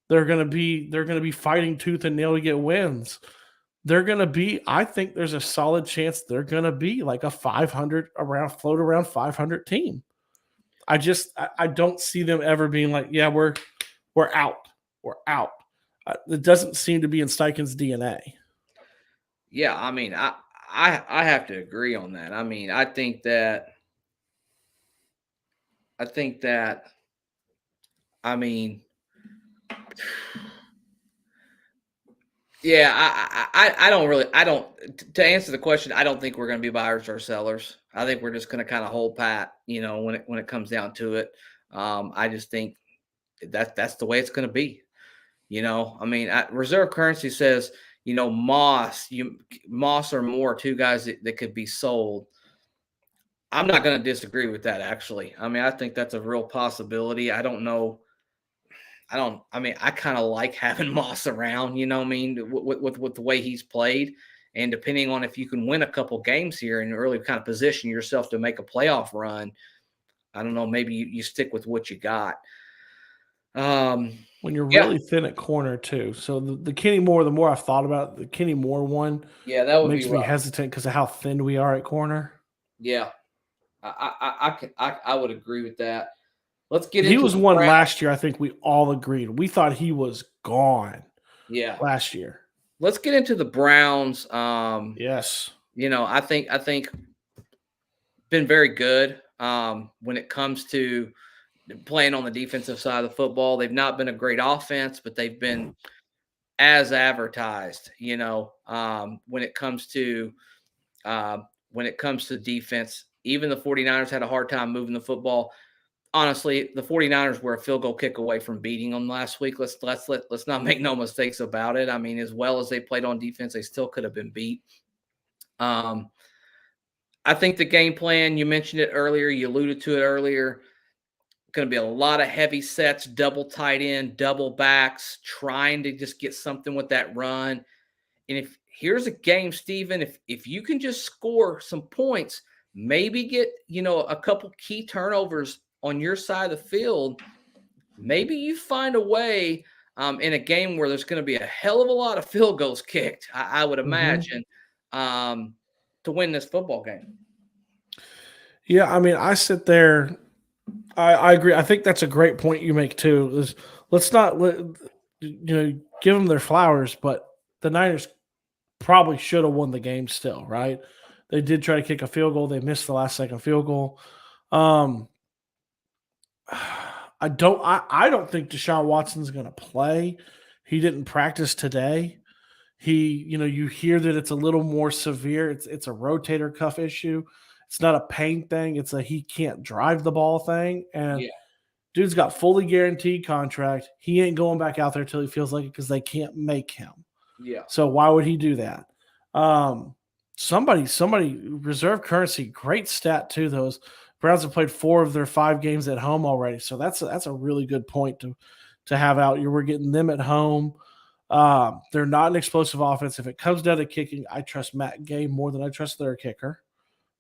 They're going to be fighting tooth and nail to get wins. They're going to be, I think there's a solid chance they're going to be like a 500 float around 500 team. I don't see them ever being like, yeah, we're out. We're out. It doesn't seem to be in Steichen's DNA. Yeah, I mean, I have to agree on that. I mean, I think that I mean, yeah, I don't to answer the question, I don't think we're going to be buyers or sellers. I think we're just going to kind of hold pat, when it comes down to it. I just think that's the way it's going to be. I mean, reserve currency says, Moss or Moore, two guys that could be sold. I'm not going to disagree with that, actually. I mean, I think that's a real possibility. I don't know. I mean, I kind of like having Moss around, I mean, with the way he's played. And depending on if you can win a couple games here and really kind of position yourself to make a playoff run, I don't know, maybe you stick with what you got. When you're really thin at corner too. So the Kenny Moore, the more I've thought about it, the Kenny Moore one, that would makes be me rough. hesitant because of how thin we are at corner. Yeah, I would agree with that. Let's get He into was the one Browns. last year. I think we all agreed. We thought he was gone. Yeah, last year. Let's get into the Browns. Yes, I think been very good when it comes to playing on the defensive side of the football. They've not been a great offense, but they've been as advertised. When it comes to defense, even the 49ers had a hard time moving the football. Honestly, the 49ers were a field goal kick away from beating them last week. Let's not make no mistakes about it. I mean, as well as they played on defense, they still could have been beat. I think the game plan, you mentioned it earlier, you alluded to it earlier, going to be a lot of heavy sets, double tight end, double backs, trying to just get something with that run. And if here's a game, Steven, if you can just score some points, maybe get, a couple key turnovers on your side of the field, maybe you find a way in a game where there's going to be a hell of a lot of field goals kicked, I would imagine, to win this football game. Yeah, I mean, I sit there. I agree. I think that's a great point you make too. Let's not give them their flowers, but the Niners probably should have won the game still, right? They did try to kick a field goal. They missed the last second field goal. I don't think Deshaun Watson's going to play. He didn't practice today. You hear that it's a little more severe. It's a rotator cuff issue. It's not a pain thing. It's a he can't drive the ball thing. And dude's got fully guaranteed contract. He ain't going back out there till he feels like it because they can't make him. Yeah. So why would he do that? Somebody reserve currency. Great stat too. Those Browns have played 4 of their 5 games at home already. So that's a really good point to have out. We're getting them at home. They're not an explosive offense. If it comes down to kicking, I trust Matt Gay more than I trust their kicker.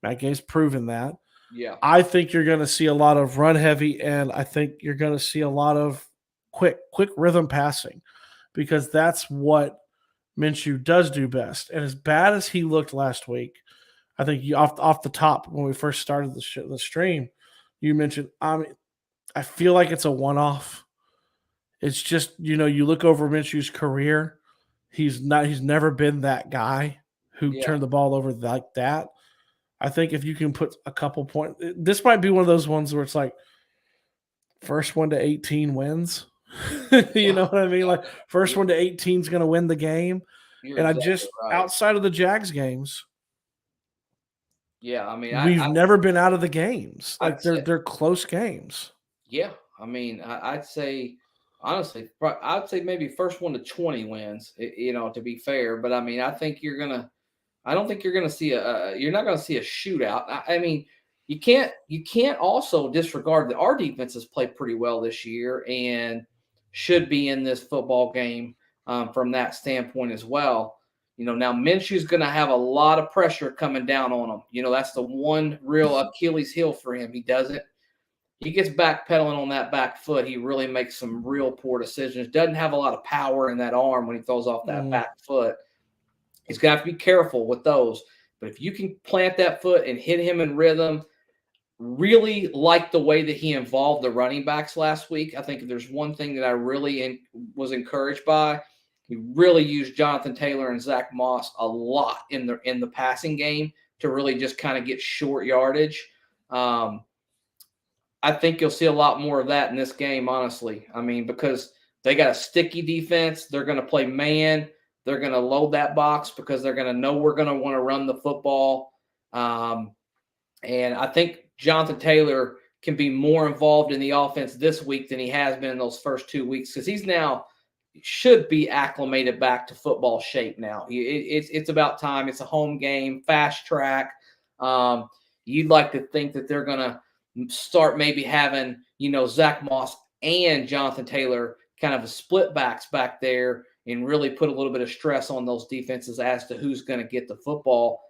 Matt Gay's proven that. Yeah. I think you're going to see a lot of run heavy, and I think you're going to see a lot of quick rhythm passing, because that's what Minshew does do best. And as bad as he looked last week, I think off the top when we first started the stream, you mentioned, I feel like it's a one-off. It's just, you look over Minshew's career, he's never been that guy who turned the ball over like that. I think if you can put a couple points, this might be one of those ones where it's like first one to 18 wins. Yeah, Know what I mean? Like first one to 18 is going to win the game. you're And I exactly just right. outside of the Jags games, Yeah, I mean, we've never been out of the games. I'd Like say, they're close games. yeah, I mean, I'd say honestly, I'd say maybe first one to 20 wins. To be fair, but I mean, I don't think you're going to see you're not going to see a shootout. I mean, you can't also disregard that our defense has played pretty well this year and should be in this football game from that standpoint as well. Now Minshew's going to have a lot of pressure coming down on him. That's the one real Achilles heel for him. He gets backpedaling on that back foot. He really makes some real poor decisions. Doesn't have a lot of power in that arm when he throws off that back foot. He's going to have to be careful with those. But if you can plant that foot and hit him in rhythm, really like the way that he involved the running backs last week. I think if there's one thing that I really was encouraged by, he really used Jonathan Taylor and Zach Moss a lot in the passing game to really just kind of get short yardage. I think you'll see a lot more of that in this game, honestly. I mean, because they got a sticky defense. They're going to play man. They're going to load that box because they're going to know we're going to want to run the football. And I think Jonathan Taylor can be more involved in the offense this week than he has been in those first 2 weeks because he's now should be acclimated back to football shape now. It's about time. It's a home game, fast track. You'd like to think that they're going to start maybe having, Zach Moss and Jonathan Taylor kind of a split backs back there and really put a little bit of stress on those defenses as to who's going to get the football.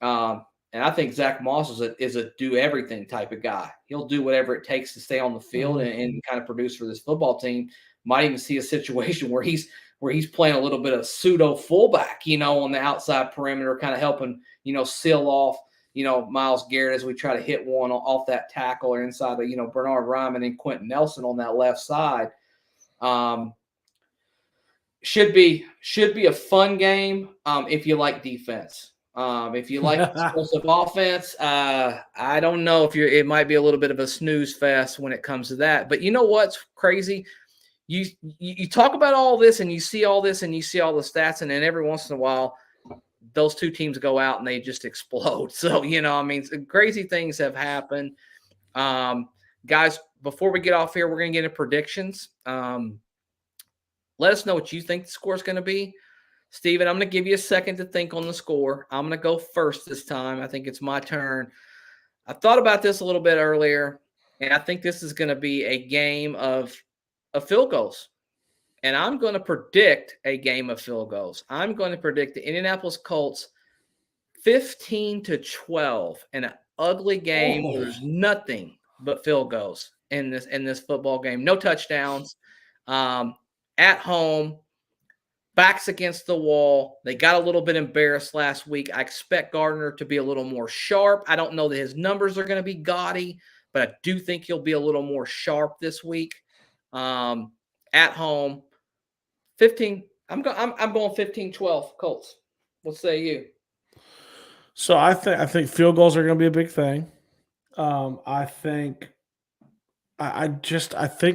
And I think Zach Moss is a do everything type of guy. He'll do whatever it takes to stay on the field and kind of produce for this football team. Might even see a situation where he's playing a little bit of pseudo fullback, on the outside perimeter, kind of helping, seal off, Myles Garrett as we try to hit one off that tackle or inside the, Bernard Ryman and Quentin Nelson on that left side. Should be a fun game if you like defense. If you like explosive offense, I don't know if it might be a little bit of a snooze fest when it comes to that. But you know what's crazy? You talk about all this and you see all this and you see all the stats, and then every once in a while, those two teams go out and they just explode. So, crazy things have happened. Guys, before we get off here, we're going to get into predictions. Let us know what you think the score is going to be. Steven, I'm going to give you a second to think on the score. I'm going to go first this time. I think it's my turn. I thought about this a little bit earlier, and I think this is going to be a game of field goals. And I'm going to predict a game of field goals. I'm going to predict the Indianapolis Colts 15-12 in an ugly game where there's nothing but field goals in this football game. No touchdowns. At home, backs against the wall. They got a little bit embarrassed last week. I expect Gardner to be a little more sharp. I don't know that his numbers are going to be gaudy, but I do think he'll be a little more sharp this week. At home, 15. I'm going 15-12 Colts. What say you? So I think field goals are going to be a big thing. I think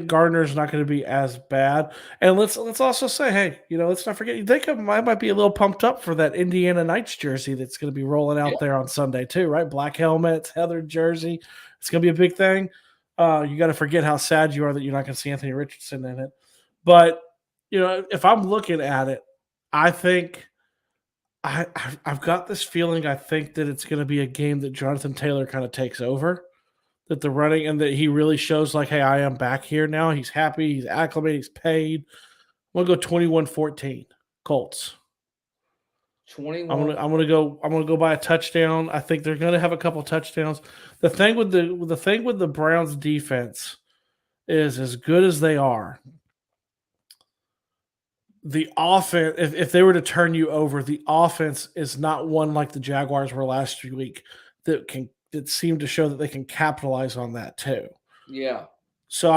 Gardner's not going to be as bad. And let's also say, hey, let's not forget. I might be a little pumped up for that Indiana Knights jersey that's going to be rolling out there on Sunday too, right? Black helmets, heather jersey. It's going to be a big thing. You got to forget how sad you are that you're not going to see Anthony Richardson in it. But if I'm looking at it, I think I've got this feeling. I think that it's going to be a game that Jonathan Taylor kind of takes over. That the running and that he really shows like, hey, I am back here now. He's happy. He's acclimated. He's paid. I'm going to go 21-14 Colts. 21. I'm gonna go by a touchdown. I think they're gonna have a couple touchdowns. The thing with the Browns defense is as good as they are. The offense, if they were to turn you over, the offense is not one like the Jaguars were last week that seem to show that they can capitalize on that too. Yeah. So,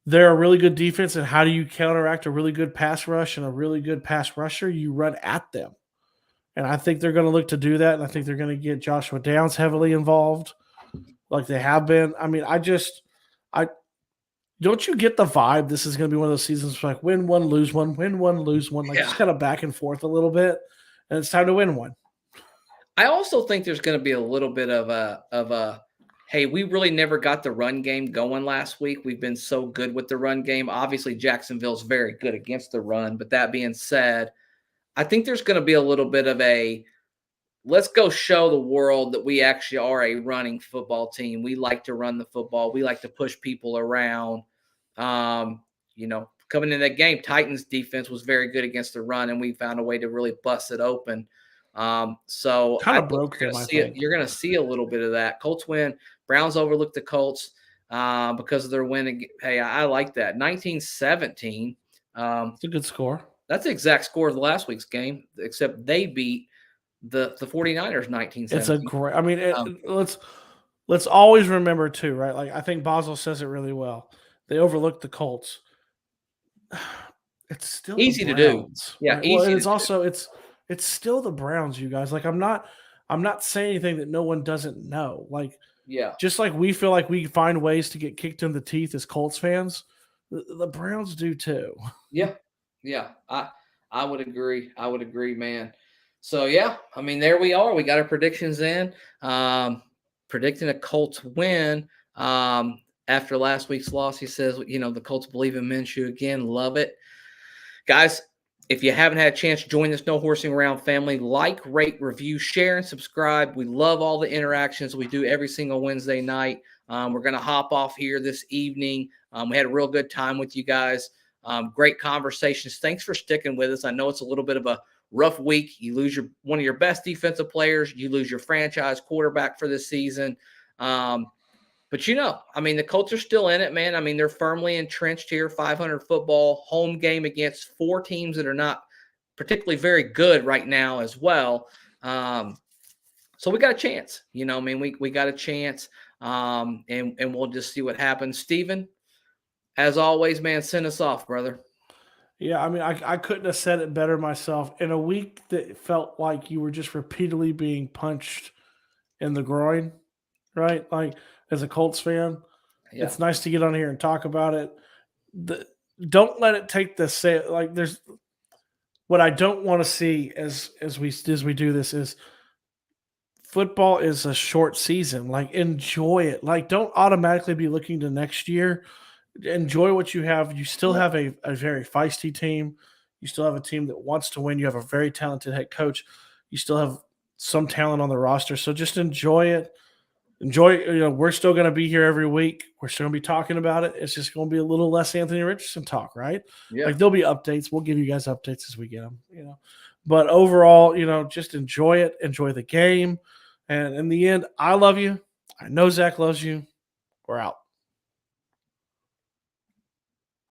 they're a really good defense, and how do you counteract a really good pass rush and a really good pass rusher? You run at them. And I think they're going to look to do that, and I think they're going to get Joshua Downs heavily involved like they have been. Don't you get the vibe this is going to be one of those seasons like win one, lose one, win one, lose one, like just kind of back and forth a little bit, and it's time to win one. I also think there's going to be a little bit of a hey, we really never got the run game going last week. We've been so good with the run game. Obviously, Jacksonville's very good against the run, but that being said, I think there's going to be a little bit of a let's go show the world that we actually are a running football team. We like to run the football. We like to push people around. Coming in that game, Titans defense was very good against the run, and we found a way to really bust it open. So Kind I of think broke them, I you're think. going to see a little bit of that. Colts win. Browns overlooked the Colts because of their win. Hey, I like that. 19-17. It's a good score. That's the exact score of the last week's game, except they beat the 49ers 19-17. It's a great. I mean, let's always remember too, right? Like I think Basel says it really well. They overlooked the Colts. It's still easy the to do. Browns, Yeah, right? easy. Well, and to it's do. also it's still the Browns, you guys. Like I'm not saying anything that no one doesn't know. Like Yeah. just like we feel like we find ways to get kicked in the teeth as Colts fans, the Browns do too. Yeah. Yeah. I would agree. I would agree, man. So yeah, I mean, there we are. We got our predictions in. Predicting a Colts win. After last week's loss, he says, the Colts believe in Minshew again. Love it. Guys, if you haven't had a chance to join this No Horsing Around family, like, rate, review, share, and subscribe. We love all the interactions we do every single Wednesday night. We're going to hop off here this evening. We had a real good time with you guys. Great conversations. Thanks for sticking with us. I know it's a little bit of a rough week. You lose one of your best defensive players. You lose your franchise quarterback for this season. But the Colts are still in it, man. I mean, they're firmly entrenched here. 500 football, home game against 4 teams that are not particularly very good right now as well. So we got a chance. We got a chance. And we'll just see what happens. Steven, as always, man, send us off, brother. Yeah, I mean, I couldn't have said it better myself. In a week that felt like you were just repeatedly being punched in the groin, right? Like as a Colts fan, it's nice to get on here and talk about it. Don't let it take the say. Like there's what I don't want to see as we do this is football is a short season. Like enjoy it. Like don't automatically be looking to next year. Enjoy what you have. You still have a very feisty team. You still have a team that wants to win. You have a very talented head coach. You still have some talent on the roster. So just enjoy it. We're still going to be here every week. We're still going to be talking about it. It's just going to be a little less Anthony Richardson talk, right? Yeah. Like there'll be updates. We'll give you guys updates as we get them, But overall, just enjoy it. Enjoy the game. And in the end, I love you. I know Zach loves you. We're out.